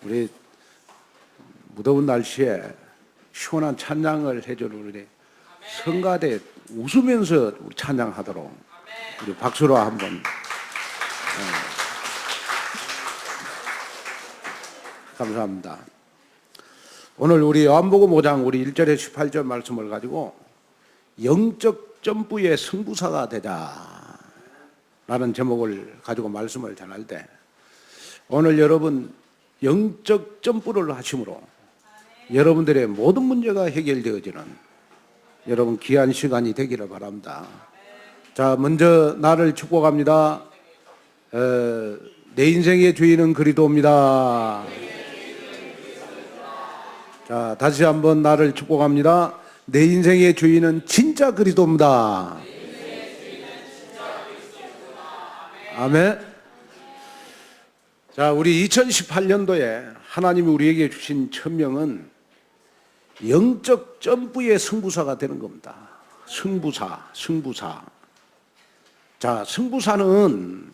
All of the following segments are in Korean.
우리 무더운 날씨에 시원한 찬양을 해줄 우리 성가대 웃으면서 우리 찬양하도록 우리 박수로 한번 감사합니다. 오늘 우리 요한복음 5장 우리 1절에 18절 말씀을 가지고 영적 점프의 승부사가 되자 라는 제목을 가지고 말씀을 전할 때 오늘 여러분 영적 점프를 하심으로 여러분들의 모든 문제가 해결되어지는 여러분 귀한 시간이 되기를 바랍니다. 자, 먼저 나를 축복합니다. 내 인생의 주인은 그리스도입니다. 자, 다시 한번 나를 축복합니다. 내 인생의 주인은 진짜 그리스도입니다. 아멘. 자, 우리 2018년도에 하나님이 우리에게 주신 천명은 영적 점프의 승부사가 되는 겁니다. 승부사. 자, 승부사는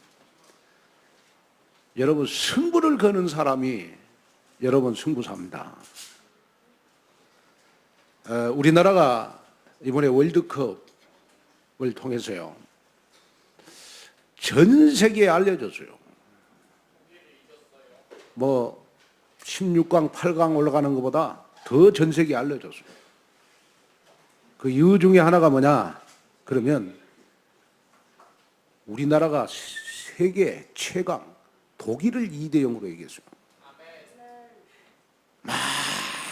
여러분 승부를 거는 사람이 여러분 승부사입니다. 우리나라가 이번에 월드컵을 통해서요 전 세계에 알려졌어요. 뭐 16강, 8강 올라가는 것보다 더 전 세계에 알려졌어요. 그 이유 중에 하나가 뭐냐 그러면 우리나라가 세계 최강 독일을 2대0으로 이겼어요.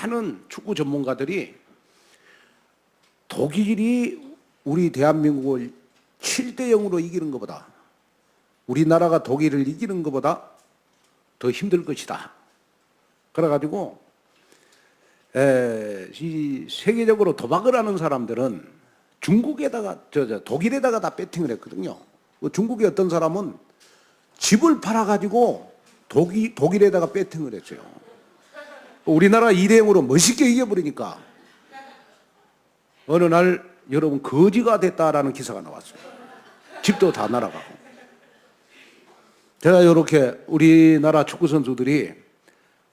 많은 축구 전문가들이 독일이 우리 대한민국을 7대0으로 이기는 것보다 우리나라가 독일을 이기는 것보다 더 힘들 것이다. 그래가지고 이 세계적으로 도박을 하는 사람들은 중국에다가 독일에다가 다 배팅을 했거든요. 중국의 어떤 사람은 집을 팔아가지고 독일에다가 배팅을 했어요. 우리나라 2대0으로 멋있게 이겨버리니까 어느 날 여러분 거지가 됐다라는 기사가 나왔어요. 집도 다 날아가고. 제가 이렇게 우리나라 축구 선수들이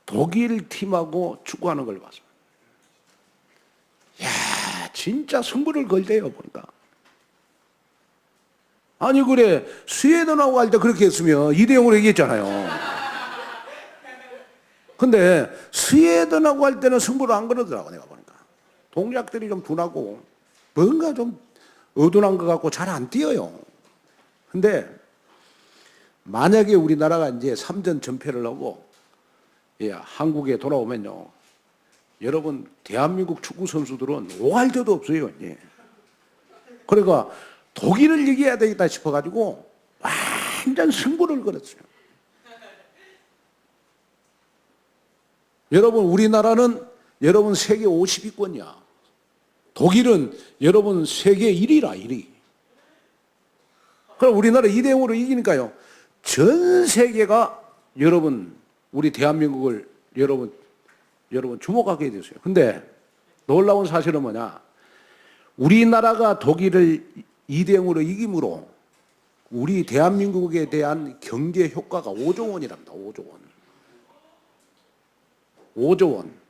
독일 팀하고 축구하는 걸 봤습니다. 야, 진짜 승부를 걸대요 보니까. 아니 그래 스웨덴하고 할 때 그렇게 했으면 2대0으로 이겼잖아요. 근데 스웨덴하고 할 때는 승부를 안 걸더라고 내가 보니까. 동작들이 좀 둔하고 뭔가 좀 어둔한 것 같고 잘 안 뛰어요. 근데 만약에 우리나라가 이제 3전 전패를 하고 한국에 돌아오면요 여러분 대한민국 축구 선수들은 오할 데도 없어요. 그러니까 독일을 이겨야 되겠다 싶어가지고 완전 승부를 걸었어요. 여러분 우리나라는 여러분 세계 50위권이야. 독일은 여러분 세계 1위라 1위. 그럼 우리나라 2대0으로 이기니까요 전 세계가 여러분 우리 대한민국을 여러분 주목하게 됐어요. 근데 놀라운 사실은 뭐냐 우리나라가 독일을 2대0으로 이김으로 우리 대한민국에 대한 경제 효과가 5조 원이랍니다. 5조 원.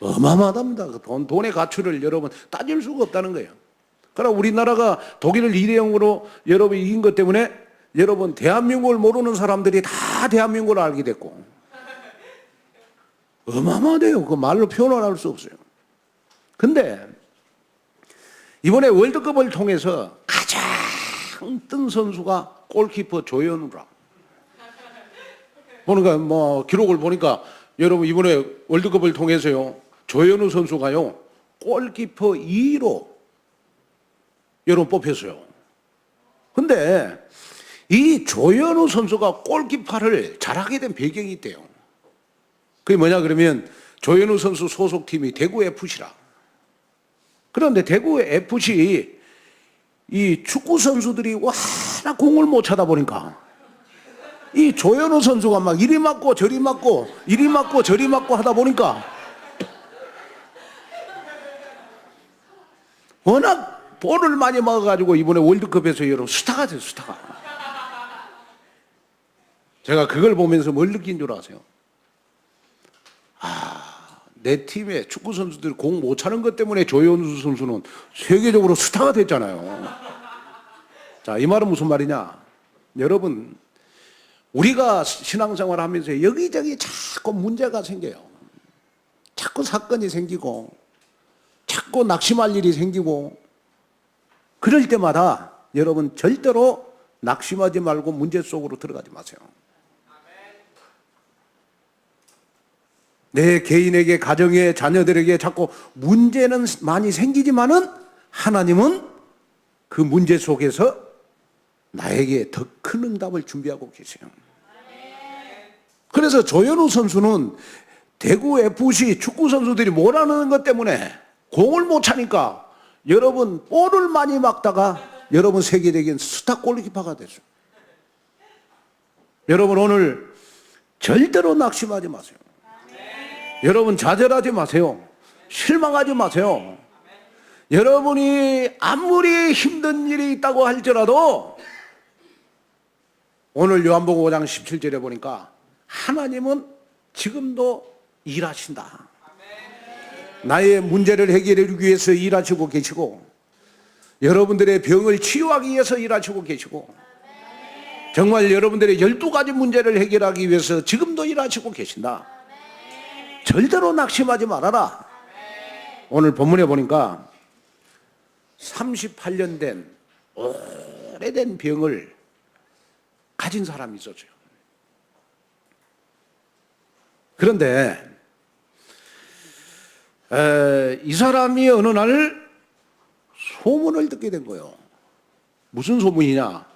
어마어마합니다. 그 돈의 가치를 여러분 따질 수가 없다는 거예요. 그러나 우리나라가 독일을 2대0으로 여러분 이긴 것 때문에 여러분 대한민국을 모르는 사람들이 다 대한민국을 알게 됐고 어마어마해요. 그 말로 표현을 할 수 없어요. 근데 이번에 월드컵을 통해서 가장 뜬 선수가 골키퍼 조현우라. 보니까 뭐 기록을 보니까 여러분 이번에 월드컵을 통해서요 조현우 선수가요 골키퍼 2위로 여러분 뽑혔어요. 근데 이 조현우 선수가 골키퍼를 잘하게 된 배경이 있대요. 그게 뭐냐 그러면 조현우 선수 소속팀이 대구 FC라. 그런데 대구 FC 이 축구 선수들이 와나 공을 못 차다 보니까 이 조현우 선수가 막 이리 맞고 저리 맞고 이리 맞고 저리 맞고 하다 보니까 워낙 볼을 많이 먹어가지고 이번에 월드컵에서 여러분 스타가 됐어요. 스타가. 제가 그걸 보면서 뭘 느낀 줄 아세요? 내 팀의 축구 선수들이 공 못 차는 것 때문에 조현우 선수는 세계적으로 스타가 됐잖아요. 자, 이 말은 무슨 말이냐? 여러분, 우리가 신앙생활 하면서 여기저기 자꾸 문제가 생겨요. 자꾸 사건이 생기고, 자꾸 낙심할 일이 생기고, 그럴 때마다 여러분 절대로 낙심하지 말고 문제 속으로 들어가지 마세요. 내 개인에게, 가정에, 자녀들에게 자꾸 문제는 많이 생기지만은 하나님은 그 문제 속에서 나에게 더 큰 응답을 준비하고 계세요. 그래서 조현우 선수는 대구 FC 축구 선수들이 뭐라는 것 때문에 공을 못 차니까 여러분 볼을 많이 막다가 여러분 세계적인 스타 골키퍼가 됐어요. 여러분 오늘 절대로 낙심하지 마세요. 여러분 좌절하지 마세요. 실망하지 마세요. 여러분이 아무리 힘든 일이 있다고 할지라도 오늘 요한복음 5장 17절에 보니까 하나님은 지금도 일하신다. 나의 문제를 해결하기 위해서 일하시고 계시고 여러분들의 병을 치유하기 위해서 일하시고 계시고 정말 여러분들의 12가지 문제를 해결하기 위해서 지금도 일하시고 계신다. 절대로 낙심하지 말아라. 오늘 본문에 보니까 38년 된 오래된 병을 가진 사람이 있었어요. 그런데 이 사람이 어느 날 소문을 듣게 된 거예요. 무슨 소문이냐?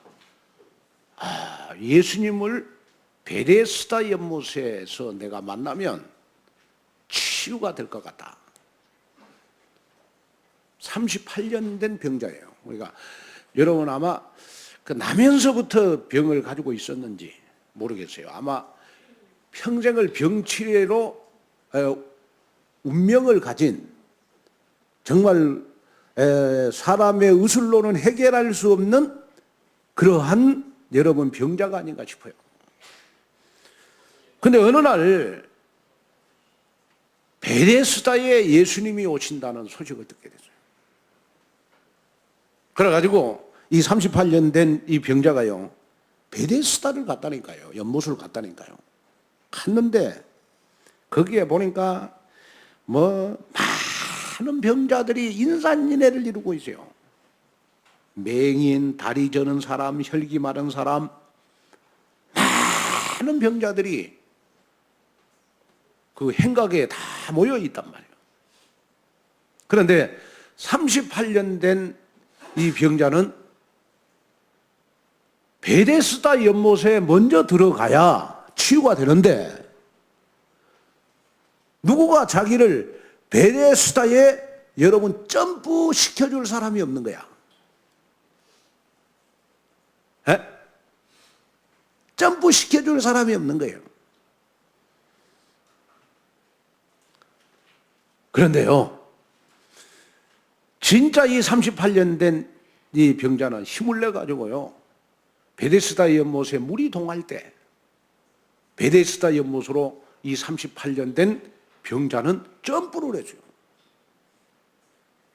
예수님을 베데스다 연못에서 내가 만나면 치유가 될 것 같다. 38년 된 병자예요. 그러니까 여러분 아마 그 나면서부터 병을 가지고 있었는지 모르겠어요. 아마 평생을 병치레로 운명을 가진 정말 사람의 의술로는 해결할 수 없는 그러한 여러분 병자가 아닌가 싶어요. 근데 어느 날 베데스다에 예수님이 오신다는 소식을 듣게 됐어요. 그래가지고 이 38년 된 이 병자가요 베데스다를 갔다니까요. 연못을 갔다니까요. 갔는데 거기에 보니까 뭐 많은 병자들이 인산인해를 이루고 있어요. 맹인, 다리 저는 사람, 혈기 마른 사람, 많은 병자들이 그 행각에 다 모여 있단 말이에요. 그런데 38년 된 이 병자는 베데스다 연못에 먼저 들어가야 치유가 되는데 누구가 자기를 베데스다에 여러분 점프 시켜줄 사람이 없는 거야. 점프 시켜줄 사람이 없는 거예요. 그런데요, 진짜 이 38년 된 이 병자는 힘을 내가지고요, 베데스다 연못에 물이 동할 때, 베데스다 연못으로 이 38년 된 병자는 점프를 해줘요.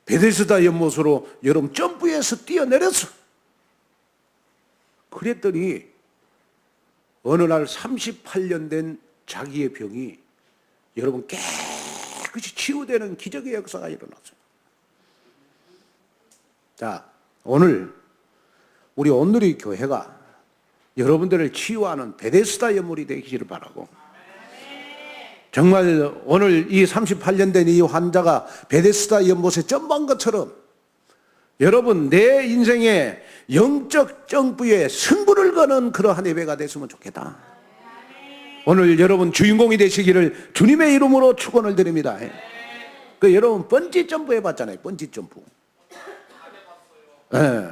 베데스다 연못으로 여러분 점프해서 뛰어내렸어. 그랬더니 어느 날 38년 된 자기의 병이 여러분 깨끗이 치유되는 기적의 역사가 일어났어요. 자, 오늘 우리 온누리 교회가 여러분들을 치유하는 베데스다 연못이 되기를 바라고, 정말 오늘 이 38년 된 이 환자가 베데스다 연못에 점프한 것처럼 여러분 내 인생의 영적 점프에 승부를 거는 그러한 예배가 됐으면 좋겠다. 오늘 여러분 주인공이 되시기를 주님의 이름으로 축원을 드립니다. 그 여러분 번지 점프 해봤잖아요. 번지 점프. 네.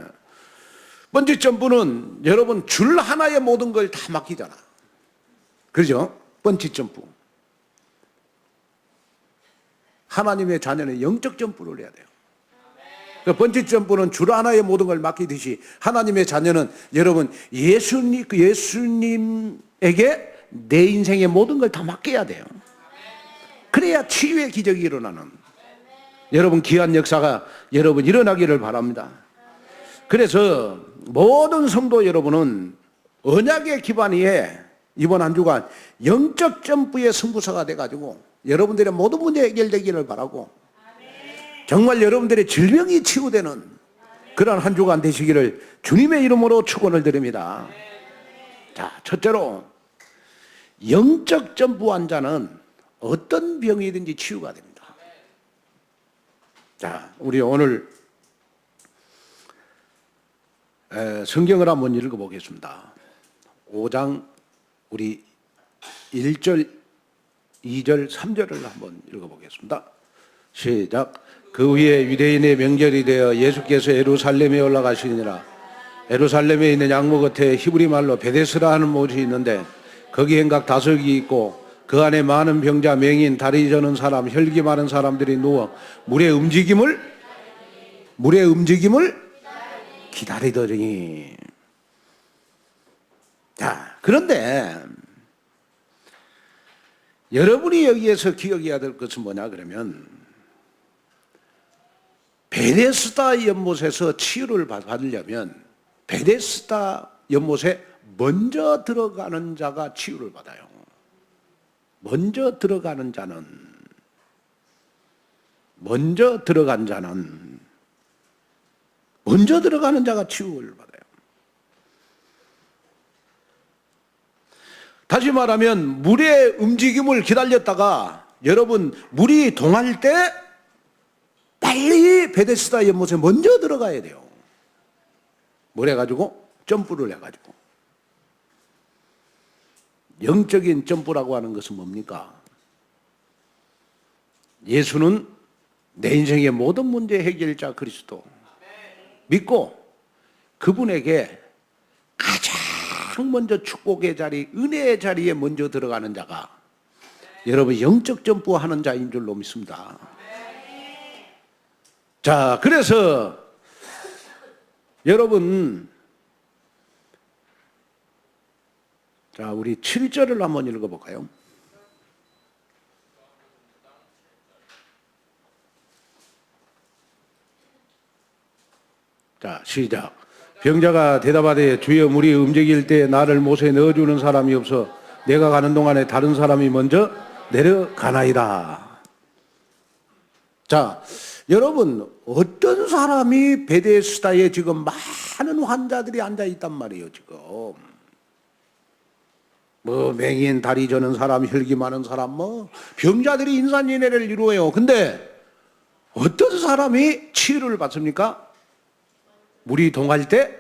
번지 점프는 여러분 줄 하나에 모든 걸 다 맡기잖아. 그렇죠? 번지 점프. 하나님의 자녀는 영적 점프를 해야 돼요. 그 번지 점프는 줄 하나에 모든 걸 맡기듯이 하나님의 자녀는 여러분 예수님에게 내 인생의 모든 걸 다 맡겨야 돼요. 그래야 치유의 기적이 일어나는 여러분 귀한 역사가 여러분 일어나기를 바랍니다. 그래서 모든 성도 여러분은 언약의 기반 위에 이번 한 주간 영적 점프의 승부사가 돼가지고 여러분들의 모든 문제 해결되기를 바라고 정말 여러분들의 질병이 치유되는 그런 한 주간 되시기를 주님의 이름으로 축원을 드립니다. 자, 첫째로 영적 점프한 자는 어떤 병이든지 치유가 됩니다. 자, 우리 오늘 성경을 한번 읽어보겠습니다. 5장 우리 1절, 2절, 3절을 한번 읽어보겠습니다. 시작. 그 후에 유대인의 명절이 되어 예수께서 예루살렘에 올라가시니라. 예루살렘에 있는 양모 곁에 히브리 말로 베데스라 하는 못이 있는데 거기 행각 다섯이 있고 그 안에 많은 병자, 맹인, 다리 저는 사람, 혈기 많은 사람들이 누워 물의 움직임을 기다리더니. 자, 그런데 여러분이 여기에서 기억해야 될 것은 뭐냐 그러면 베데스다 연못에서 치유를 받으려면 베데스다 연못에 먼저 들어가는 자가 치유를 받아요. 먼저 들어가는 자가 치유를 받아요. 다시 말하면 물의 움직임을 기다렸다가 여러분 물이 동할 때 빨리 베데스다 연못에 먼저 들어가야 돼요. 뭘 해가지고? 점프를 해가지고. 영적인 점프라고 하는 것은 뭡니까? 예수는 내 인생의 모든 문제 해결자 그리스도 믿고 그분에게 가장 먼저 축복의 자리, 은혜의 자리에 먼저 들어가는 자가 여러분 영적 점프하는 자인 줄로 믿습니다. 자, 그래서 여러분, 자, 우리 7절을 한번 읽어볼까요? 자, 시작. 병자가 대답하되 주여 물이 움직일 때 나를 못에 넣어주는 사람이 없어 내가 가는 동안에 다른 사람이 먼저 내려가나이다. 자, 여러분 어떤 사람이 베데스다에 지금 많은 환자들이 앉아 있단 말이에요. 지금 뭐 맹인, 다리 저는 사람, 혈기 많은 사람, 뭐 병자들이 인산인해를 이루어요. 근데 어떤 사람이 치유를 받습니까? 물이 동할 때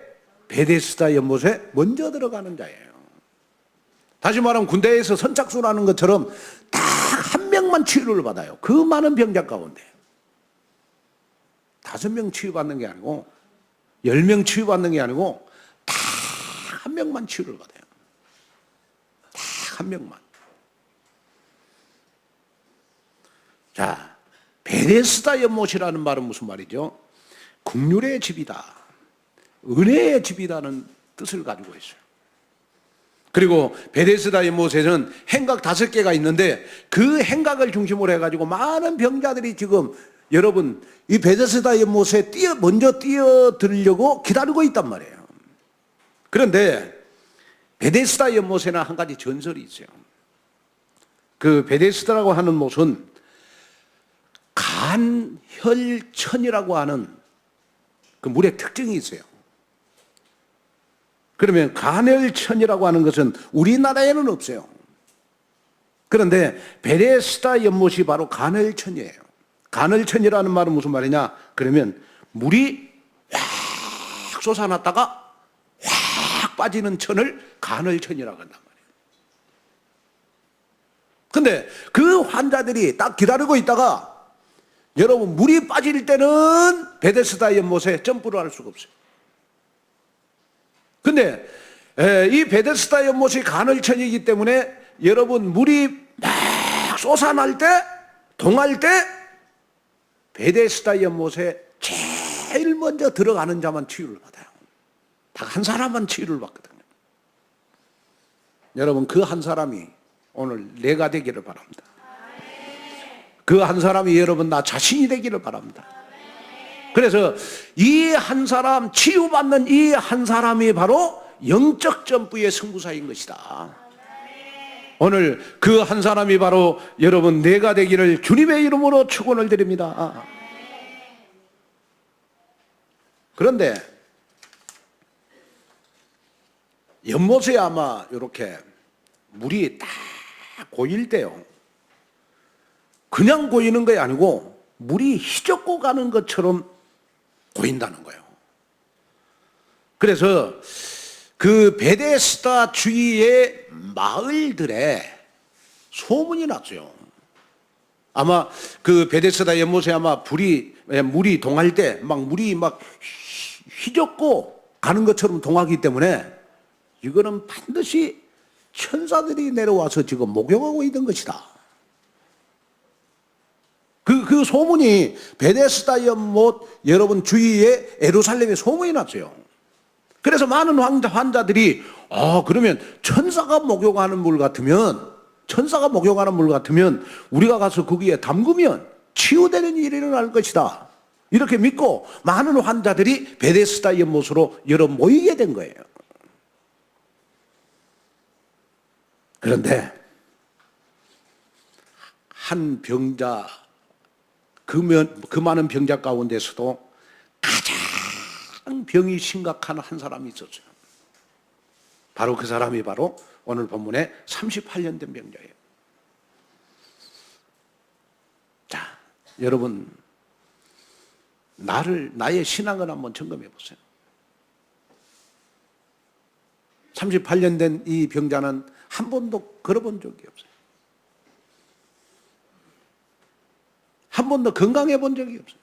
베데스다 연못에 먼저 들어가는 자예요. 다시 말하면 군대에서 선착순하는 것처럼 딱 한 명만 치유를 받아요. 그 많은 병자 가운데 5명 치유받는 게 아니고 10명 치유받는 게 아니고 딱 한 명만 치유를 받아요. 딱 한 명만. 자, 베데스다 연못이라는 말은 무슨 말이죠? 긍휼의 집이다, 은혜의 집이라는 뜻을 가지고 있어요. 그리고 베데스다 연못에는 행각 5개가 있는데 그 행각을 중심으로 해가지고 많은 병자들이 지금 여러분 이 베데스다 연못에 먼저 뛰어들려고 기다리고 있단 말이에요. 그런데 베데스다 연못에는 한 가지 전설이 있어요. 그 베데스다라고 하는 못은 간혈천이라고 하는 그 물의 특징이 있어요. 그러면 간혈천이라고 하는 것은 우리나라에는 없어요. 그런데 베데스다 연못이 바로 간혈천이에요. 간혈천이라는 말은 무슨 말이냐? 그러면 물이 확 솟아났다가 확 빠지는 천을 간혈천이라고 한단 말이에요. 근데 그 환자들이 딱 기다리고 있다가 여러분 물이 빠질 때는 베데스다 연못에 점프를 할 수가 없어요. 근데 이 베데스다 연못이 간헐천이기 때문에 여러분 물이 막 솟아날 때, 동할 때 베데스다 연못에 제일 먼저 들어가는 자만 치유를 받아요. 딱 한 사람만 치유를 받거든요. 여러분 그 한 사람이 오늘 내가 되기를 바랍니다. 그 한 사람이 여러분 나 자신이 되기를 바랍니다. 그래서 이 한 사람, 치유받는 이 한 사람이 바로 영적 점프의 승부사인 것이다. 오늘 그 한 사람이 바로 여러분 내가 되기를 주님의 이름으로 축원을 드립니다. 그런데 연못에 아마 이렇게 물이 딱 고일 때요, 그냥 고이는 게 아니고 물이 휘젓고 가는 것처럼 고인다는 거예요. 그래서 그 베데스다 주위의 마을들에 소문이 났어요. 아마 그 베데스다 연못에 아마 물이 동할 때 막 물이 막 휘젓고 가는 것처럼 동하기 때문에 이거는 반드시 천사들이 내려와서 지금 목욕하고 있는 것이다. 그 소문이 베데스다 연못 여러분 주위에 예루살렘에 소문이 났어요. 그래서 많은 환자들이 그러면 천사가 목욕하는 물 같으면 우리가 가서 거기에 담그면 치유되는 일이 일어날 것이다. 이렇게 믿고 많은 환자들이 베데스다 연못으로 여러 모이게 된 거예요. 그런데 한 병자, 그 많은 병자 가운데서도 가장 병이 심각한 한 사람이 있었어요. 바로 그 사람이 바로 오늘 본문에 38년 된 병자예요. 자, 여러분 나의 신앙을 한번 점검해 보세요. 38년 된 이 병자는 한 번도 걸어본 적이 없어요. 한 번도 건강해 본 적이 없어요.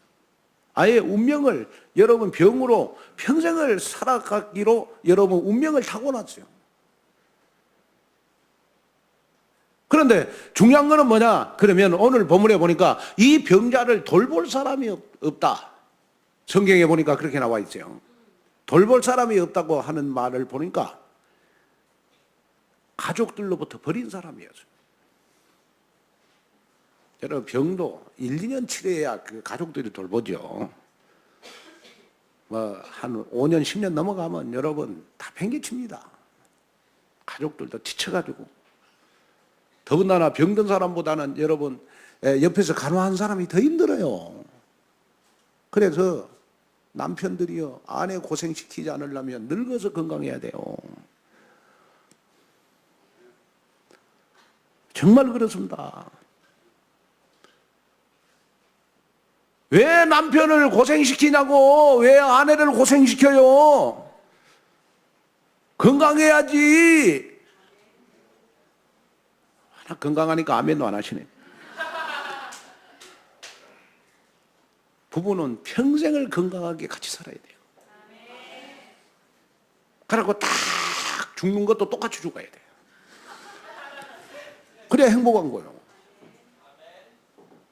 아예 운명을 여러분 병으로 평생을 살아가기로 여러분 운명을 타고났어요. 그런데 중요한 거는 뭐냐? 그러면 오늘 본문에 보니까 이 병자를 돌볼 사람이 없다. 성경에 보니까 그렇게 나와 있어요. 돌볼 사람이 없다고 하는 말을 보니까 가족들로부터 버린 사람이었어요. 여러분 병도 1, 2년 치료해야 그 가족들이 돌보죠. 한 5년, 10년 넘어가면 여러분 다 팽개칩니다. 가족들도 지쳐가지고. 더군다나 병든 사람보다는 여러분 옆에서 간호한 사람이 더 힘들어요. 그래서 남편들이요, 아내 고생시키지 않으려면 늙어서 건강해야 돼요. 정말 그렇습니다. 왜 남편을 고생시키냐고, 왜 아내를 고생시켜요? 건강해야지. 하나 건강하니까 아멘도 안 하시네. 부부는 평생을 건강하게 같이 살아야 돼요. 그러고 딱 죽는 것도 똑같이 죽어야 돼요. 그래야 행복한 거예요.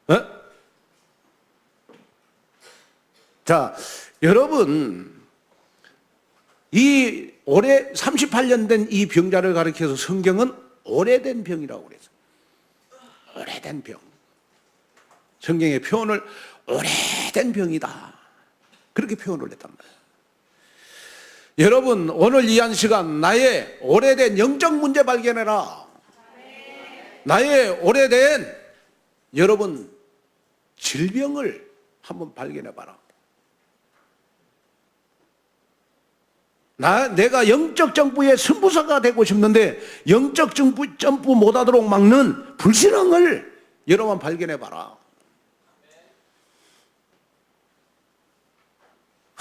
네? 자, 여러분, 이 올해 38년 된 이 병자를 가리켜서 성경은 오래된 병이라고 그랬어요. 오래된 병. 성경의 표현을 오래된 병이다. 그렇게 표현을 했단 말이에요. 여러분, 오늘 이 한 시간 나의 오래된 영적 문제 발견해라. 나의 오래된 여러분 질병을 한번 발견해봐라. 내가 영적 점프의 승부사가 되고 싶는데 영적 점프 못하도록 막는 불신앙을 여러분 발견해봐라.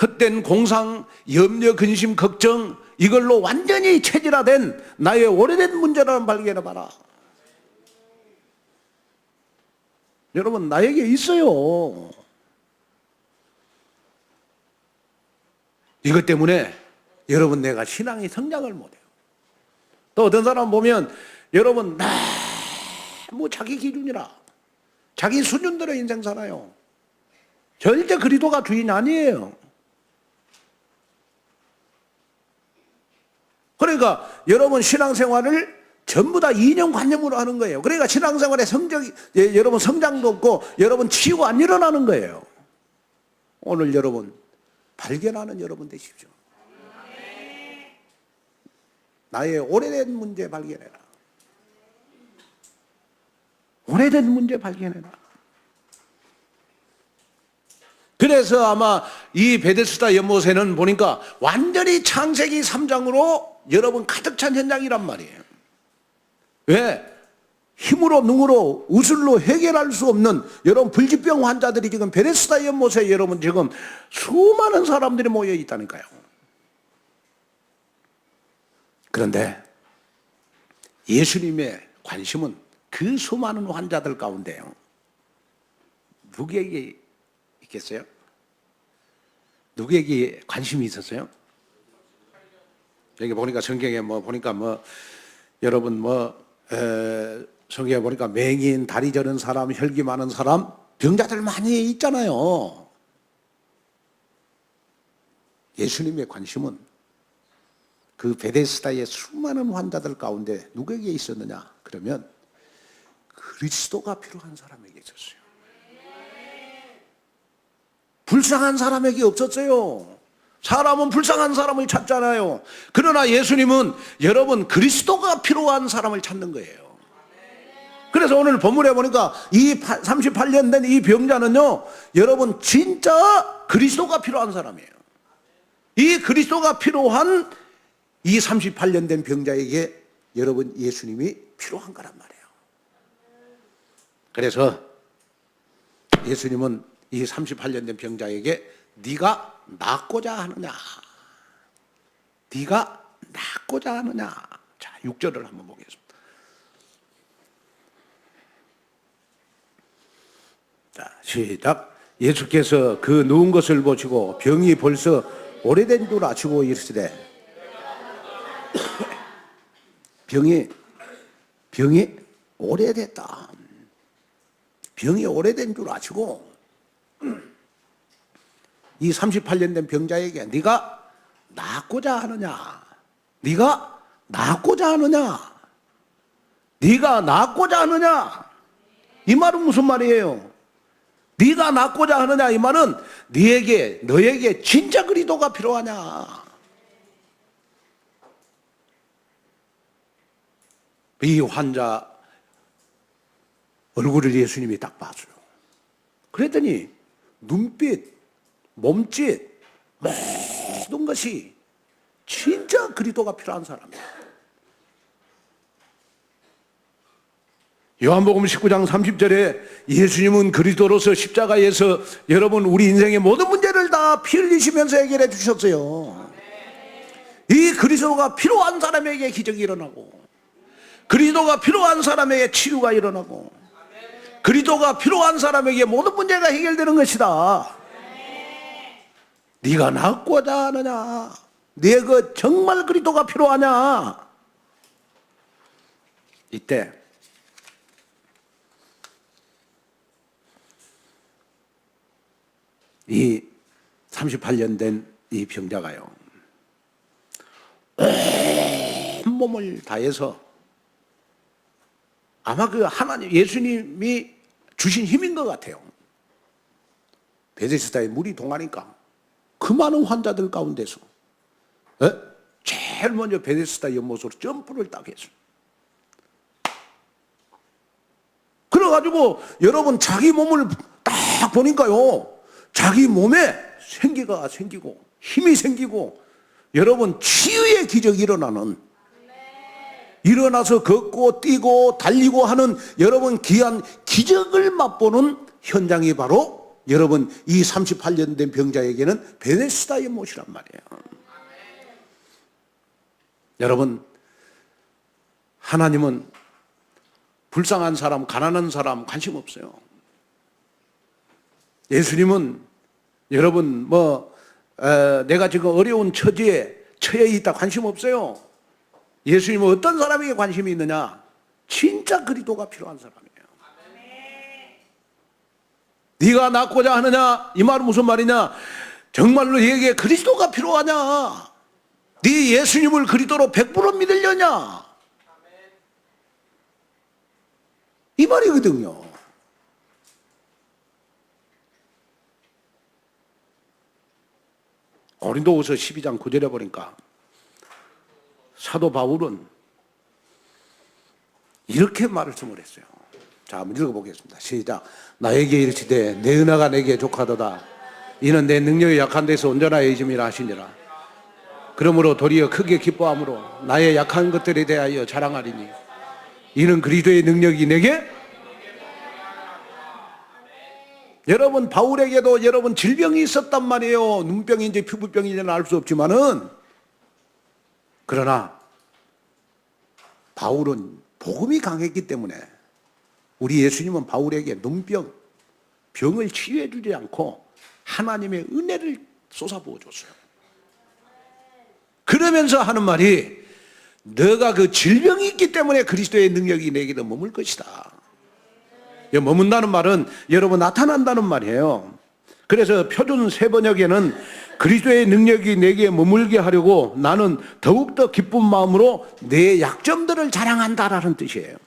헛된 공상, 염려, 근심, 걱정 이걸로 완전히 체질화된 나의 오래된 문제를 발견해봐라. 여러분 나에게 있어요. 이것 때문에 여러분 내가 신앙이 성장을 못해요. 또 어떤 사람 보면 여러분 너무 자기 기준이라 자기 수준대로 인생 살아요. 절대 그리스도가 주인 아니에요. 그러니까 여러분 신앙생활을 전부 다 이념관념으로 하는 거예요. 그러니까 신앙생활에 여러분 성장도 없고 여러분 치유가 안 일어나는 거예요. 오늘 여러분 발견하는 여러분 되십시오. 나의 오래된 문제 발견해라. 오래된 문제 발견해라. 그래서 아마 이 베데스다 연못에는 보니까 완전히 창세기 3장으로 여러분 가득 찬 현장이란 말이에요. 왜? 힘으로 능으로 우술로 해결할 수 없는 여러분 불치병 환자들이 지금 베데스다 연못에 여러분 지금 수많은 사람들이 모여 있다니까요. 그런데 예수님의 관심은 그 수많은 환자들 가운데요. 누구에게 있겠어요? 누구에게 관심이 있었어요? 여기 보니까 성경에 보니까 여러분 성경에 보니까 맹인, 다리 저는 사람, 혈기 많은 사람, 병자들 많이 있잖아요. 예수님의 관심은 그 베데스다의 수많은 환자들 가운데 누구에게 있었느냐? 그러면 그리스도가 필요한 사람에게 있었어요. 불쌍한 사람에게 없었어요. 사람은 불쌍한 사람을 찾잖아요. 그러나 예수님은 여러분 그리스도가 필요한 사람을 찾는 거예요. 그래서 오늘 본문에 보니까 이 38년 된 이 병자는요, 여러분 진짜 그리스도가 필요한 사람이에요. 이 그리스도가 필요한 이 38년 된 병자에게 여러분 예수님이 필요한 거란 말이에요. 그래서 예수님은 이 38년 된 병자에게 네가 낫고자 하느냐? 네가 낫고자 하느냐? 자, 6절을 한번 보겠습니다. 자, 시작. 예수께서 그 누운 것을 보시고 병이 벌써 오래된 줄 아시고 이르시되 병이 오래됐다. 병이 오래된 줄 아시고 이 38년 된 병자에게 네가 낫고자 하느냐? 네가 낫고자 하느냐? 네가 낫고자 하느냐? 이 말은 무슨 말이에요? 네가 낫고자 하느냐? 이 말은 너에게 진짜 그리스도가 필요하냐? 이 환자 얼굴을 예수님이 딱 봐줘요. 그랬더니 눈빛, 몸짓, 모든 것이 진짜 그리스도가 필요한 사람이에요. 요한복음 19장 30절에 예수님은 그리스도로서 십자가에서 여러분 우리 인생의 모든 문제를 다 피 흘리시면서 해결해 주셨어요. 이 그리스도가 필요한 사람에게 기적이 일어나고, 그리스도가 필요한 사람에게 치유가 일어나고, 그리스도가 필요한 사람에게 모든 문제가 해결되는 것이다. 네가 낫고자 하느냐? 네가 정말 그리스도가 필요하냐? 이때 이 38년 된 이 병자가요, 온 몸을 다해서 아마 그 하나님 예수님이 주신 힘인 것 같아요. 베데스다에 물이 동하니까 그 많은 환자들 가운데서 제일 먼저 베데스다 연못으로 점프를 딱 했어요. 그래가지고 여러분 자기 몸을 딱 보니까요, 자기 몸에 생기가 생기고 힘이 생기고 여러분 치유의 기적이 일어나서 걷고 뛰고 달리고 하는 여러분 귀한 기적을 맛보는 현장이 바로 여러분 이 38년 된 병자에게는 베데스다 연못이란 말이에요. 여러분, 하나님은 불쌍한 사람, 가난한 사람 관심 없어요. 예수님은 여러분 내가 지금 어려운 처지에 처해 있다 관심 없어요. 예수님은 어떤 사람에게 관심이 있느냐? 진짜 그리스도가 필요한 사람이에요. 네가 낫고자 하느냐? 이 말은 무슨 말이냐? 정말로 네게 그리스도가 필요하냐? 네 예수님을 그리스도로 100% 믿으려냐? 이 말이거든요. 고린도후서 12장 9절에 보니까 사도 바울은 이렇게 말씀을 했어요. 자, 한번 읽어보겠습니다. 시작. 나에게 이르시되 내 은혜가 내게 족하도다. 이는 내 능력이 약한 데서 온전하여 이짐이라 하시니라. 그러므로 도리어 크게 기뻐함으로 나의 약한 것들에 대하여 자랑하리니 이는 그리스도의 능력이 내게. 여러분, 바울에게도 여러분 질병이 있었단 말이에요. 눈병인지 피부병인지는 알 수 없지만은, 그러나 바울은 복음이 강했기 때문에 우리 예수님은 바울에게 눈병, 병을 치유해 주지 않고 하나님의 은혜를 쏟아부어 줬어요. 그러면서 하는 말이, 너가 그 질병이 있기 때문에 그리스도의 능력이 내게도 머물 것이다. 머문다는 말은 여러분 나타난다는 말이에요. 그래서 표준 세번역에는 그리스도의 능력이 내게 머물게 하려고 나는 더욱더 기쁜 마음으로 내 약점들을 자랑한다라는 뜻이에요.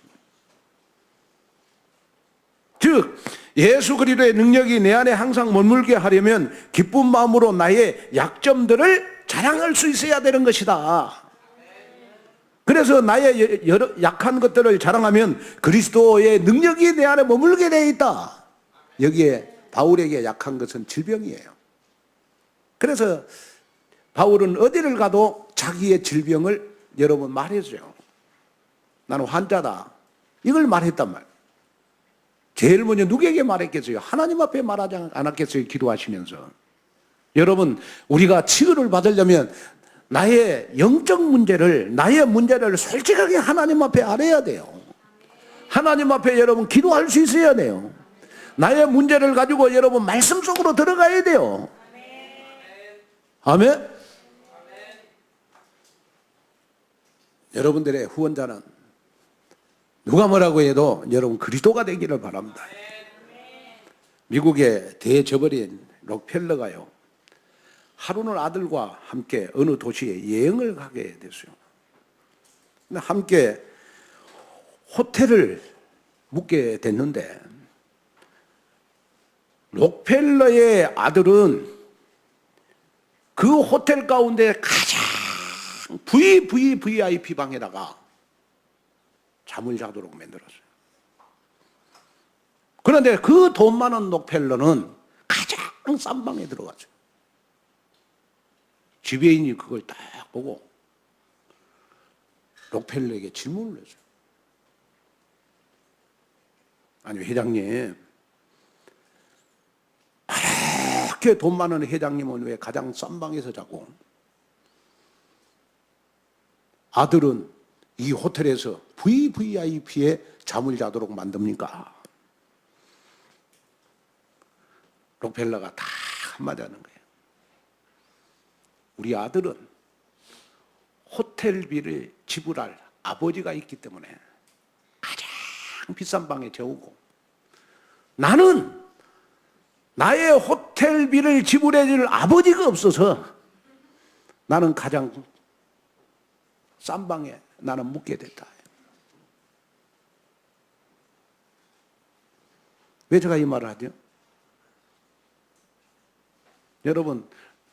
즉 예수 그리스도의 능력이 내 안에 항상 머물게 하려면 기쁜 마음으로 나의 약점들을 자랑할 수 있어야 되는 것이다. 그래서 나의 여러 약한 것들을 자랑하면 그리스도의 능력이 내 안에 머물게 되어 있다. 여기에 바울에게 약한 것은 질병이에요. 그래서 바울은 어디를 가도 자기의 질병을 여러분 말해줘요. 나는 환자다. 이걸 말했단 말이에요. 제일 먼저 누구에게 말했겠어요? 하나님 앞에 말하지 않았겠어요? 기도하시면서. 여러분, 우리가 치유를 받으려면 나의 영적 문제를, 나의 문제를 솔직하게 하나님 앞에 알아야 돼요. 하나님 앞에 여러분 기도할 수 있어야 돼요. 나의 문제를 가지고 여러분 말씀 속으로 들어가야 돼요. 아멘? 여러분들의 후원자는 누가 뭐라고 해도 여러분 그리스도가 되기를 바랍니다. 미국의 대저버린 록펠러가요, 하루는 아들과 함께 어느 도시에 여행을 가게 됐어요. 근데 함께 호텔을 묵게 됐는데, 록펠러의 아들은 그 호텔 가운데 가장 VIP 방에다가 잠을 자도록 만들었어요. 그런데 그 돈 많은 록펠러는 가장 싼 방에 들어갔어요. 지배인이 그걸 딱 보고 록펠러에게 질문을 했어요. 아니, 회장님, 그렇게 돈 많은 회장님은 왜 가장 싼 방에서 자고 아들은 이 호텔에서 VVIP에 잠을 자도록 만듭니까? 록펠러가 다 한마디 하는 거예요. 우리 아들은 호텔비를 지불할 아버지가 있기 때문에 가장 비싼 방에 재우고, 나는 나의 호텔비를 지불해 줄 아버지가 없어서 나는 가장 싼 방에 나는 묵게 됐다. 왜 제가 이 말을 하죠?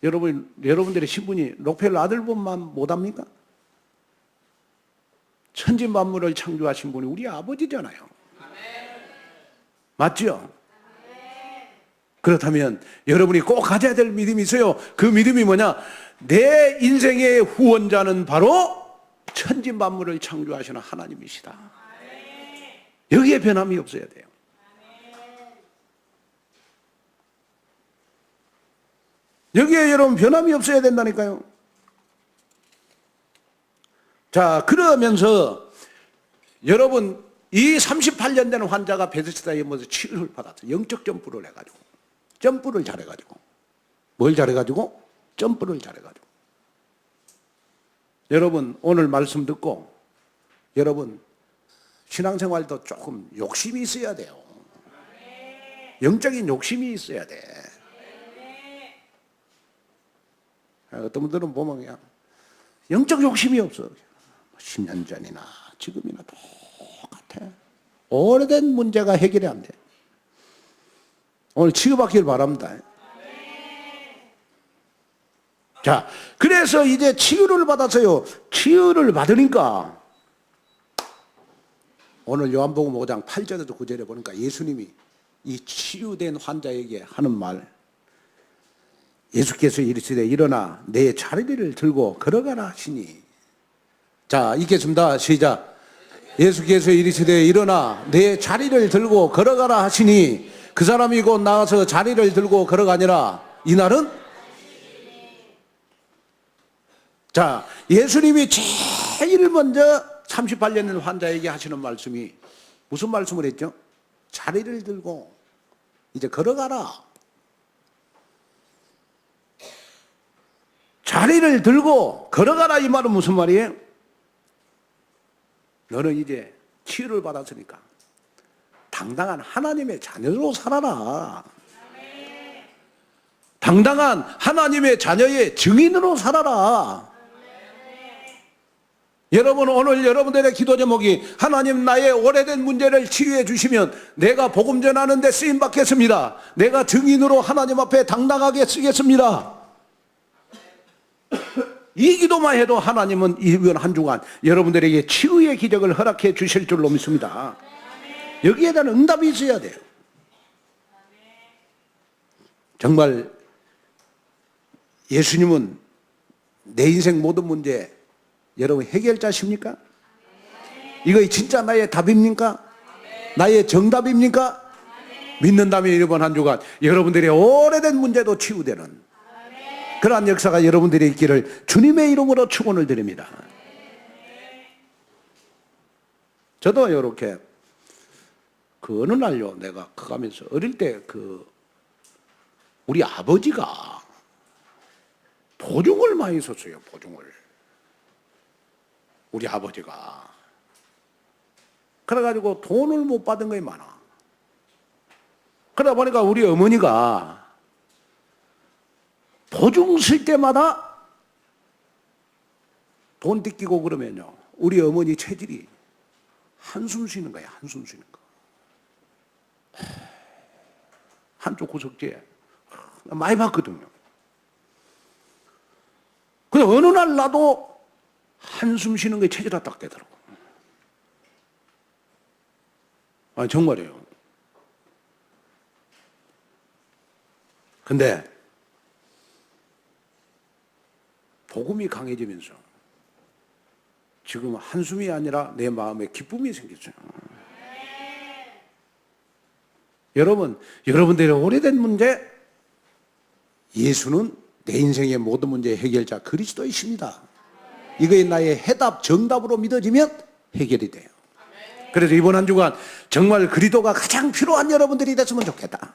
여러분들의 신분이 록펠러 아들분만 못합니까? 천지만물을 창조하신 분이 우리 아버지잖아요. 맞죠? 그렇다면 여러분이 꼭 가져야 될 믿음이 있어요. 그 믿음이 뭐냐? 내 인생의 후원자는 바로 천지만물을 창조하시는 하나님이시다. 여기에 변함이 없어야 돼요. 여기에 여러분 변함이 없어야 된다니까요. 자, 그러면서 여러분 이 38년 된 환자가 베데스다에 모여서 치료를 받았어요. 영적 점프를 해가지고, 점프를 잘해가지고. 뭘 잘해가지고? 점프를 잘해가지고. 여러분 오늘 말씀 듣고 여러분 신앙생활도 조금 욕심이 있어야 돼요. 영적인 욕심이 있어야 돼. 어떤 분들은 보면 그냥 영적 욕심이 없어. 10년 전이나 지금이나 똑같아. 오래된 문제가 해결이 안 돼. 오늘 치유받기를 바랍니다. 자, 그래서 이제 치유를 받았어요. 치유를 받으니까 오늘 요한복음 5장 8절에도 9절에 보니까 예수님이 이 치유된 환자에게 하는 말, 예수께서 이르시되 일어나 내 자리를 들고 걸어가라 하시니. 자, 읽겠습니다. 시작. 예수께서 이르시되 일어나 내 자리를 들고 걸어가라 하시니 그 사람이 곧 나가서 자리를 들고 걸어가니라. 이날은, 자, 예수님이 제일 먼저 38년 된 환자에게 하시는 말씀이 무슨 말씀을 했죠? 자리를 들고 이제 걸어가라. 자리를 들고 걸어가라, 이 말은 무슨 말이에요? 너는 이제 치유를 받았으니까 당당한 하나님의 자녀로 살아라. 당당한 하나님의 자녀의 증인으로 살아라. 여러분, 오늘 여러분들의 기도 제목이 하나님 나의 오래된 문제를 치유해 주시면 내가 복음 전하는 데 쓰임 받겠습니다. 내가 증인으로 하나님 앞에 당당하게 쓰겠습니다. 이 기도만 해도 하나님은 이번 한 주간 여러분들에게 치유의 기적을 허락해 주실 줄로 믿습니다. 여기에 대한 응답이 있어야 돼요. 정말 예수님은 내 인생 모든 문제 여러분 해결자십니까? 이거 진짜 나의 답입니까? 나의 정답입니까? 믿는다면 이번 한 주간 여러분들의 오래된 문제도 치유되는 그러한 역사가 여러분들이 있기를 주님의 이름으로 축원을 드립니다. 저도 이렇게 그 어느 날요, 내가 커가면서 어릴 때 우리 아버지가 보증을 많이 썼어요. 보증을. 우리 아버지가. 그래가지고 돈을 못 받은 것이 많아. 그러다 보니까 우리 어머니가 보증 쓸 때마다 돈 뜯기고 그러면요, 우리 어머니 체질이 한숨 쉬는 거야. 한숨 쉬는 거. 한쪽 구석지에 많이 봤거든요. 근데 어느 날 나도 한숨 쉬는 게 체질화 딱 되더라고. 아니, 정말이에요. 근데 복음이 강해지면서 지금 한숨이 아니라 내 마음에 기쁨이 생겼어요. 여러분들의 오래된 문제, 예수는 내 인생의 모든 문제의 해결자 그리스도이십니다. 이거에 나의 해답, 정답으로 믿어지면 해결이 돼요. 그래서 이번 한 주간 정말 그리스도가 가장 필요한 여러분들이 됐으면 좋겠다.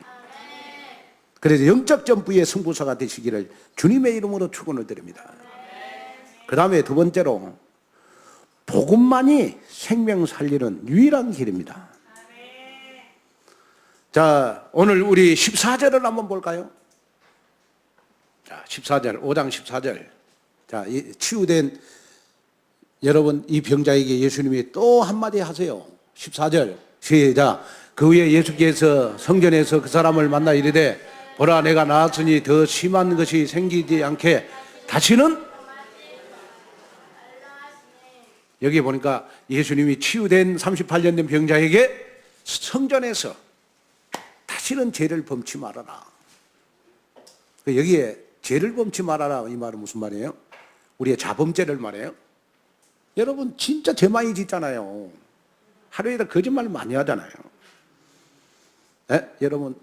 그래서 영적 점프의 승부사가 되시기를 주님의 이름으로 축원을 드립니다. 그 다음에 두 번째로 복음만이 생명 살리는 유일한 길입니다. 자, 오늘 우리 14절을 한번 볼까요? 자, 14절, 5장 14절. 자, 치유된 여러분, 이 병자에게 예수님이 또 한마디 하세요. 14절, 시작. 그 후에 예수께서 성전에서 그 사람을 만나 이르되, 보라, 내가 나았으니 더 심한 것이 생기지 않게 다시는. 여기 보니까 예수님이 치유된 38년 된 병자에게 성전에서 다시는 죄를 범치 말아라. 여기에 죄를 범치 말아라, 이 말은 무슨 말이에요? 우리의 자범죄를 말해요. 여러분, 진짜 죄 많이 짓잖아요. 하루에도 거짓말 많이 하잖아요. 여러분,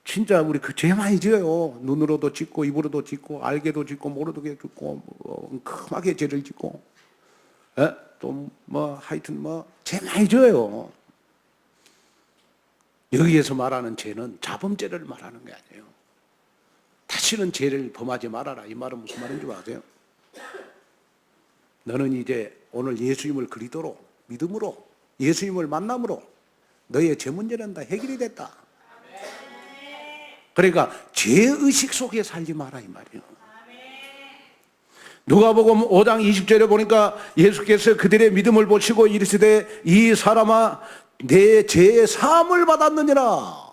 진짜 우리 그 죄 많이 지어요. 눈으로도 짓고, 입으로도 짓고, 알게도 짓고, 모르도 짓고, 큼하게 죄를 짓고, 또 하여튼 죄 많이 지어요. 여기에서 말하는 죄는 자범죄를 말하는 게 아니에요. 다시는 죄를 범하지 말아라. 이 말은 무슨 말인 줄 아세요? 너는 이제 오늘 예수님을 그리스도로 믿음으로 예수님을 만남으로 너의 죄 문제는 다 해결이 됐다. 그러니까 죄의식 속에 살지 마라, 이 말이에요. 누가복음 5장 20절에 보니까 예수께서 그들의 믿음을 보시고 이르시되 이 사람아 내 죄 사함을 받았느니라.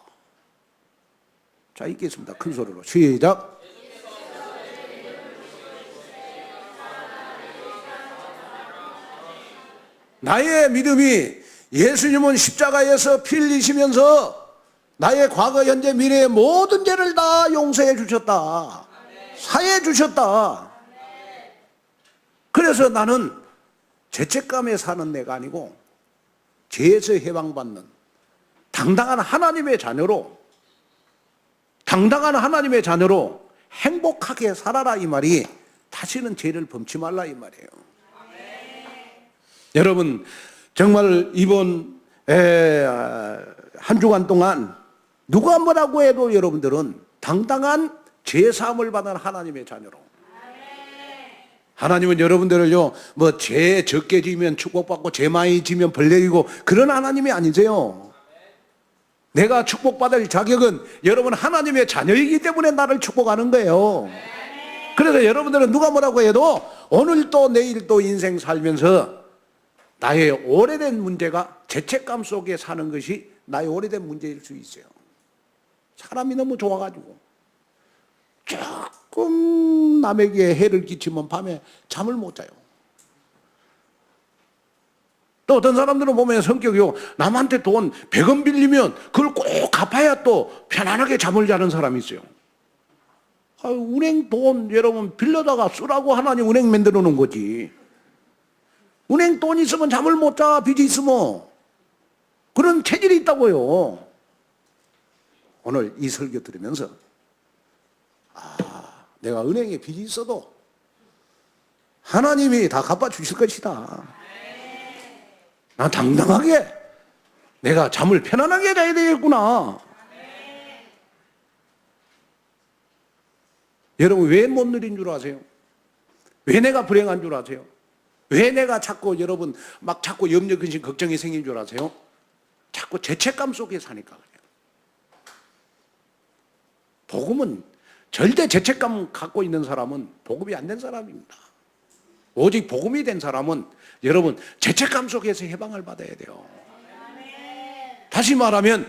자, 읽겠습니다. 큰 소리로 시작. 나의 믿음이 예수님은 십자가에서 피 흘리시면서 나의 과거 현재 미래의 모든 죄를 다 용서해 주셨다. 사해 주셨다. 그래서 나는 죄책감에 사는 내가 아니고 죄에서 해방받는 당당한 하나님의 자녀로 행복하게 살아라 이 말이 다시는 죄를 범치 말라 이 말이에요. 여러분 정말 이번 한 주간 동안 누가 뭐라고 해도 여러분들은 당당한 죄사함을 받은 하나님의 자녀로, 하나님은 여러분들을요 뭐 죄 적게 지면 축복받고 죄 많이 지면 벌 내리고 그런 하나님이 아니세요. 내가 축복받을 자격은 여러분 하나님의 자녀이기 때문에 나를 축복하는 거예요. 그래서 여러분들은 누가 뭐라고 해도 오늘 또 내일 또 인생 살면서 나의 오래된 문제가 죄책감 속에 사는 것이 나의 오래된 문제일 수 있어요. 사람이 너무 좋아가지고 조금 남에게 해를 끼치면 밤에 잠을 못 자요. 또 어떤 사람들은 보면 성격이요, 남한테 돈 100원 빌리면 그걸 꼭 갚아야 또 편안하게 잠을 자는 사람이 있어요. 은행 돈 여러분 빌려다가 쓰라고 하나님 은행 만들어 놓은 거지. 은행 돈 있으면 잠을 못 자, 빚이 있으면. 그런 체질이 있다고요. 오늘 이 설교 들으면서 내가 은행에 빚이 있어도 하나님이 다 갚아주실 것이다. 난 당당하게 내가 잠을 편안하게 자야 되겠구나. 여러분 왜 못 누린 줄 아세요? 왜 내가 불행한 줄 아세요? 왜 내가 자꾸 여러분 막 자꾸 염려, 근심, 걱정이 생긴 줄 아세요? 자꾸 죄책감 속에 사니까 그래요. 복음은 절대 죄책감 갖고 있는 사람은 복음이 안 된 사람입니다. 오직 복음이 된 사람은 여러분 죄책감 속에서 해방을 받아야 돼요. 다시 말하면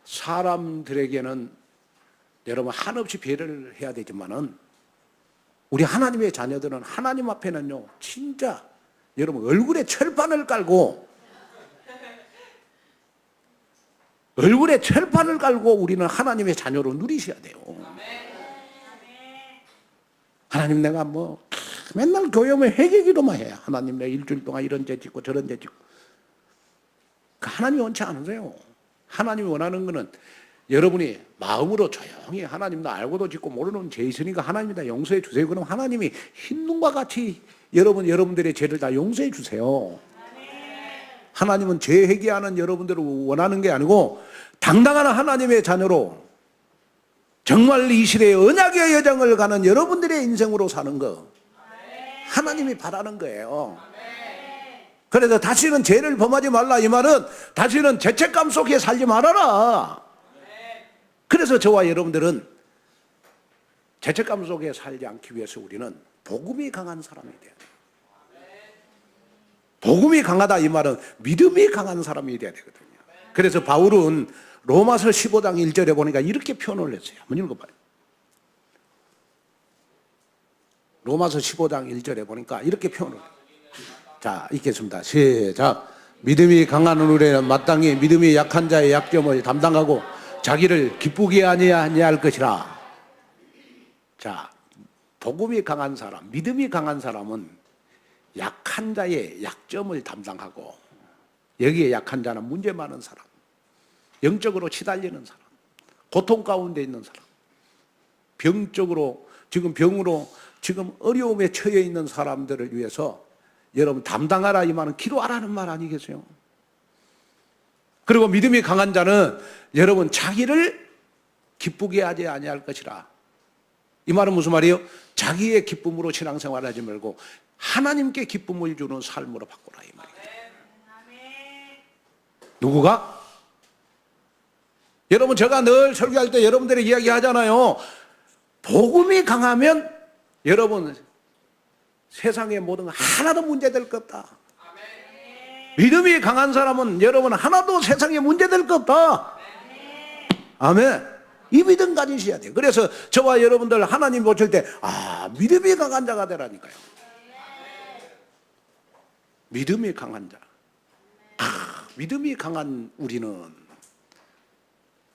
사람들에게는 여러분 한없이 배려를 해야 되지만은 우리 하나님의 자녀들은 하나님 앞에는요 진짜 여러분 얼굴에 철판을 깔고 우리는 하나님의 자녀로 누리셔야 돼요. 하나님 내가 뭐 맨날 교회 오면 회개기도만 해. 하나님 내가 일주일 동안 이런 죄 짓고 저런 죄 짓고. 하나님이 원치 않으세요. 하나님이 원하는 거는 여러분이 마음으로 조용히 하나님 나 알고도 짓고 모르는 죄 있으니까 하나님이 다 용서해 주세요. 그럼 하나님이 흰눈과 같이 여러분들의 죄를 다 용서해 주세요. 하나님은 죄 회개하는 여러분들을 원하는 게 아니고 당당한 하나님의 자녀로 정말 이 시대의 언약의 여정을 가는 여러분들의 인생으로 사는 거 하나님이 바라는 거예요. 그래서 다시는 죄를 범하지 말라 이 말은 다시는 죄책감 속에 살지 말아라. 그래서 저와 여러분들은 죄책감 속에 살지 않기 위해서 우리는 복음이 강한 사람이 돼야 돼요. 복음이 강하다 이 말은 믿음이 강한 사람이 돼야 되거든요. 그래서 바울은 로마서 15장 1절에 보니까 이렇게 표현을 했어요. 한번 읽어봐요. 로마서 15장 1절에 보니까 이렇게 표현을 해요. 자, 읽겠습니다. 시작. 믿음이 강한 우리는 마땅히 믿음이 약한 자의 약점을 담당하고 자기를 기쁘게 아니하냐 할 것이라. 자, 복음이 강한 사람, 믿음이 강한 사람은 약한 자의 약점을 담당하고 여기에 약한 자는 문제 많은 사람, 영적으로 시달리는 사람, 고통 가운데 있는 사람, 병적으로 지금 병으로 지금 어려움에 처해 있는 사람들을 위해서 여러분 담당하라 이 말은 기도하라는 말 아니겠어요? 그리고 믿음이 강한 자는 여러분 자기를 기쁘게 하지 아니할 것이라. 이 말은 무슨 말이에요? 자기의 기쁨으로 신앙생활을 하지 말고 하나님께 기쁨을 주는 삶으로 바꾸라 이 말이에요. 누구가? 여러분 제가 늘 설교할 때 여러분들이 이야기하잖아요. 복음이 강하면 여러분 세상의 모든 거 하나도 문제될 것 없다. 믿음이 강한 사람은 여러분 하나도 세상에 문제될 것 없다. 아멘. 이 믿음 가지셔야 돼요. 그래서 저와 여러분들 하나님 보실 때 믿음이 강한 자가 되라니까요. 믿음이 강한 자. 믿음이 강한 우리는.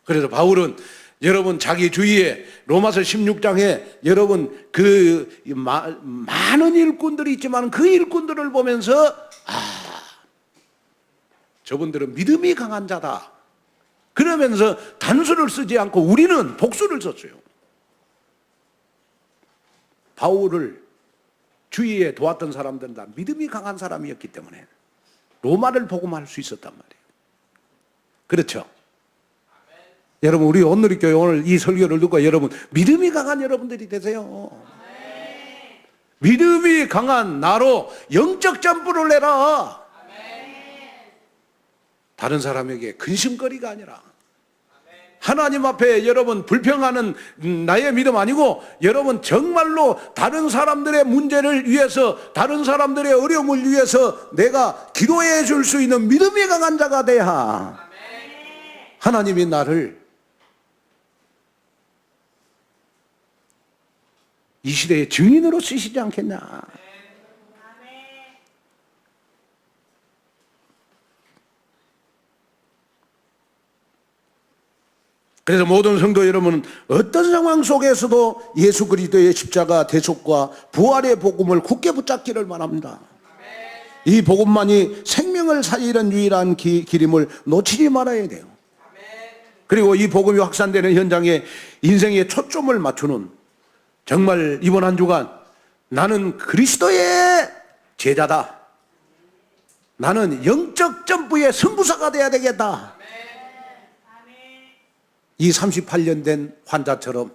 그래서 바울은 여러분 자기 주위에 로마서 16장에 여러분 그 많은 일꾼들이 있지만 그 일꾼들을 보면서 저분들은 믿음이 강한 자다. 그러면서 단수를 쓰지 않고 우리는 복수를 썼어요. 바울을 주위에 도왔던 사람들은 다 믿음이 강한 사람이었기 때문에 로마를 복음할 수 있었단 말이에요. 그렇죠? 여러분 우리 온누리교회 오늘 이 설교를 듣고 여러분 믿음이 강한 여러분들이 되세요. 믿음이 강한 나로 영적 점프를 내라. 다른 사람에게 근심거리가 아니라 하나님 앞에 여러분 불평하는 나의 믿음 아니고 여러분 정말로 다른 사람들의 문제를 위해서 다른 사람들의 어려움을 위해서 내가 기도해 줄 수 있는 믿음이 강한 자가 돼야 하나님이 나를 이 시대의 증인으로 쓰시지 않겠냐. 그래서 모든 성도 여러분은 어떤 상황 속에서도 예수 그리스도의 십자가 대속과 부활의 복음을 굳게 붙잡기를 바랍니다. 이 복음만이 생명을 살리는 유일한 길임을 놓치지 말아야 돼요. 그리고 이 복음이 확산되는 현장에 인생의 초점을 맞추는 정말 이번 한 주간 나는 그리스도의 제자다. 나는 영적 점프의 선구사가 돼야 되겠다. 이 38년 된 환자처럼.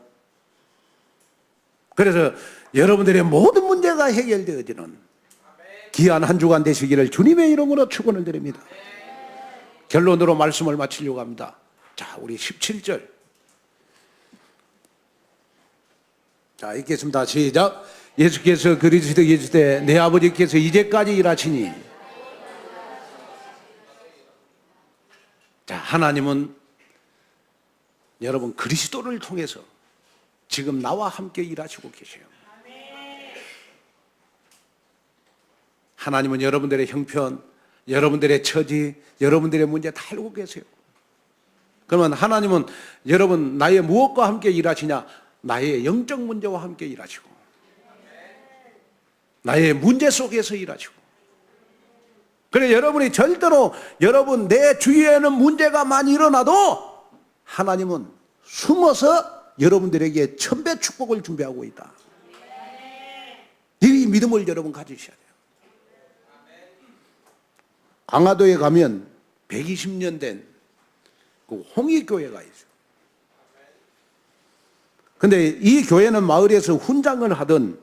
그래서 여러분들의 모든 문제가 해결되어지는 귀한 한 주간 되시기를 주님의 이름으로 축원을 드립니다. 결론으로 말씀을 마치려고 합니다. 자, 우리 17절. 자, 읽겠습니다. 시작. 예수께서 그리스도 계시되 내 아버지께서 이제까지 일하시니. 자, 하나님은 여러분 그리스도를 통해서 지금 나와 함께 일하시고 계세요. 하나님은 여러분들의 형편, 여러분들의 처지, 여러분들의 문제 다 알고 계세요. 그러면 하나님은 여러분 나의 무엇과 함께 일하시냐? 나의 영적 문제와 함께 일하시고 나의 문제 속에서 일하시고. 그래 여러분이 절대로 여러분 내 주위에는 문제가 많이 일어나도 하나님은 숨어서 여러분들에게 천배 축복을 준비하고 있다. 이 믿음을 여러분 가지셔야 돼요. 강화도에 가면 120년 된 그 홍익교회가 있어요. 근데 이 교회는 마을에서 훈장을 하던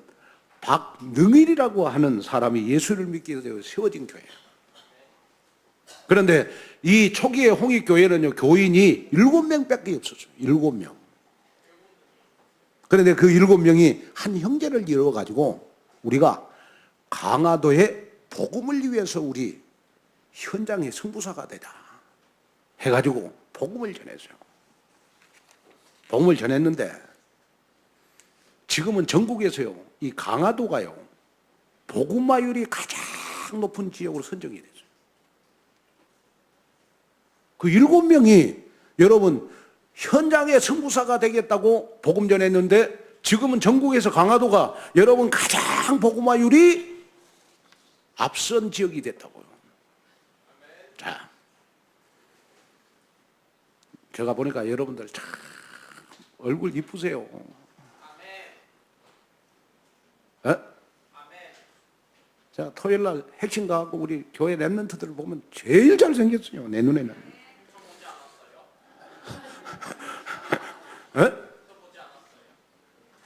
박능일이라고 하는 사람이 예수를 믿게 되어 세워진 교회예요. 그런데 이 초기의 홍익교회는요, 교인이 7명밖에 없었어요. 7명. 그런데 그 7명이 한 형제를 이루어가지고 우리가 강화도의 복음을 위해서 우리 현장의 선구사가 되자 해가지고 복음을 전했어요. 복음을 전했는데 지금은 전국에서요, 이 강화도가요, 복음화율이 가장 높은 지역으로 선정이 됐어요. 그 7명이 여러분 현장의 선구사가 되겠다고 복음 전했는데 지금은 전국에서 강화도가 여러분 가장 복음화율이 앞선 지역이 됐다고요. 자, 제가 보니까 여러분들 참 얼굴 이쁘세요. 에? 자, 토요일 날 핵심 가고 우리 교회 랩런트들을 보면 제일 잘생겼어요. 내 눈에는. 에?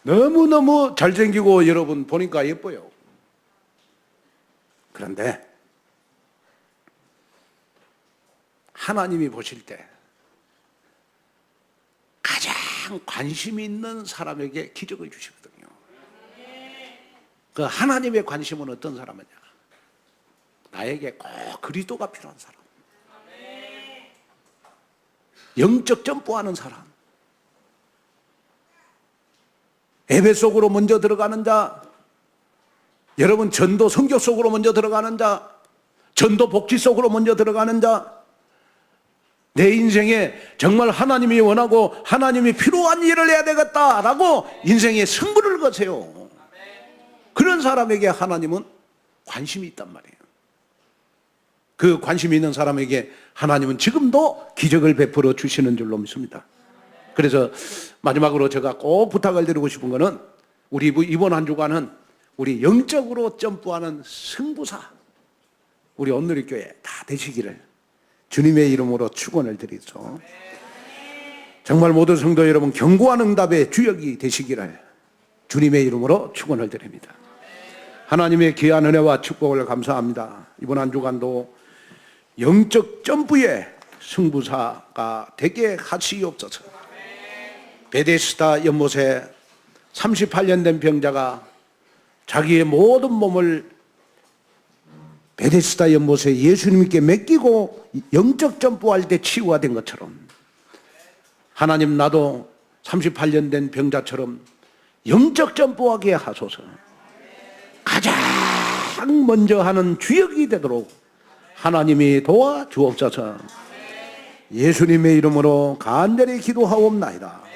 너무너무 잘생기고 여러분 보니까 예뻐요. 그런데 하나님이 보실 때 가장 관심 있는 사람에게 기적을 주시거든요. 그 하나님의 관심은 어떤 사람이냐? 나에게 꼭 그리스도가 필요한 사람. 영적 점프하는 사람. 예배 속으로 먼저 들어가는 자, 여러분 전도 성교 속으로 먼저 들어가는 자, 전도 복지 속으로 먼저 들어가는 자, 내 인생에 정말 하나님이 원하고 하나님이 필요한 일을 해야 되겠다라고 인생에 승부를 거세요. 그런 사람에게 하나님은 관심이 있단 말이에요. 그 관심이 있는 사람에게 하나님은 지금도 기적을 베풀어 주시는 줄로 믿습니다. 그래서 마지막으로 제가 꼭 부탁을 드리고 싶은 거는 우리 이번 한 주간은 우리 영적으로 점프하는 승부사, 우리 온누리교회 다 되시기를 주님의 이름으로 축원을 드리죠. 정말 모든 성도 여러분 견고한 응답의 주역이 되시기를 주님의 이름으로 축원을 드립니다. 하나님의 귀한 은혜와 축복을 감사합니다. 이번 한 주간도 영적 점프의 승부사가 되게 하시옵소서. 베데스다 연못에 38년 된 병자가 자기의 모든 몸을 베데스다 연못에 예수님께 맡기고 영적 점프할 때 치유가 된 것처럼 하나님 나도 38년 된 병자처럼 영적 점프하게 하소서. 가장 먼저 하는 주역이 되도록 하나님이 도와주옵소서. 예수님의 이름으로 간절히 기도하옵나이다.